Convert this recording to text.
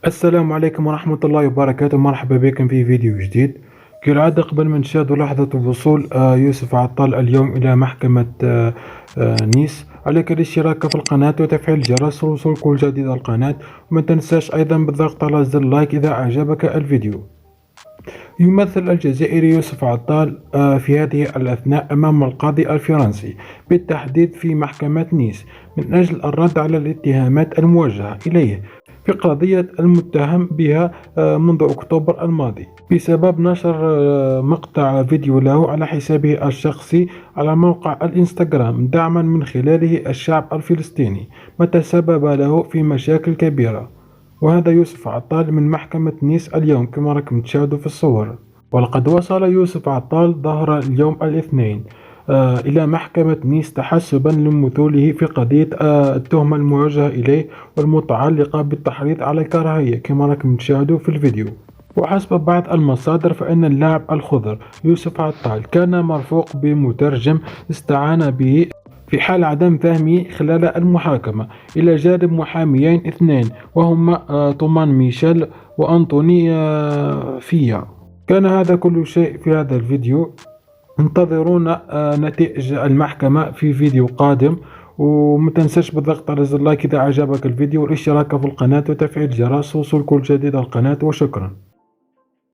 السلام عليكم ورحمة الله وبركاته. مرحبا بكم في فيديو جديد. كالعادة قبل ما نشاهد لحظة الوصول يوسف عطال اليوم إلى محكمة نيس، عليك الاشتراك في القناة وتفعيل الجرس لوصول كل جديد على القناة، وما تنساش أيضا بالضغط على زر لايك إذا أعجبك الفيديو. يمثل الجزائري يوسف عطال في هذه الأثناء أمام القاضي الفرنسي، بالتحديد في محكمة نيس، من أجل الرد على الاتهامات الموجهة إليه في قضية المتهم بها منذ أكتوبر الماضي، بسبب نشر مقطع فيديو له على حسابه الشخصي على موقع الإنستغرام دعما من خلاله الشعب الفلسطيني، ما تسبب له في مشاكل كبيرة. وهذا يوسف عطال من محكمة نيس اليوم كما راكم تشاهدوا في الصور. ولقد وصل يوسف عطال ظهر اليوم الاثنين إلى محكمة نيس تحسبا لمثوله في قضية التهمة الموجهة إليه والمتعلقة بالتحريض على الكراهية كما راكم تشاهدوا في الفيديو. وحسب بعض المصادر فإن اللاعب الخضر يوسف عطال كان مرفوق بمترجم استعان به في حال عدم فهمه خلال المحاكمة، إلى جانب محاميين اثنين وهما تومان ميشيل وأنطوني فيا. كان هذا كل شيء في هذا الفيديو. انتظرونا نتائج المحكمة في فيديو قادم، ومتنساش بالضغط على زر لايك إذا أعجبك الفيديو والاشتراك في القناة وتفعيل الجرس وصول كل جديد على القناة، وشكرا.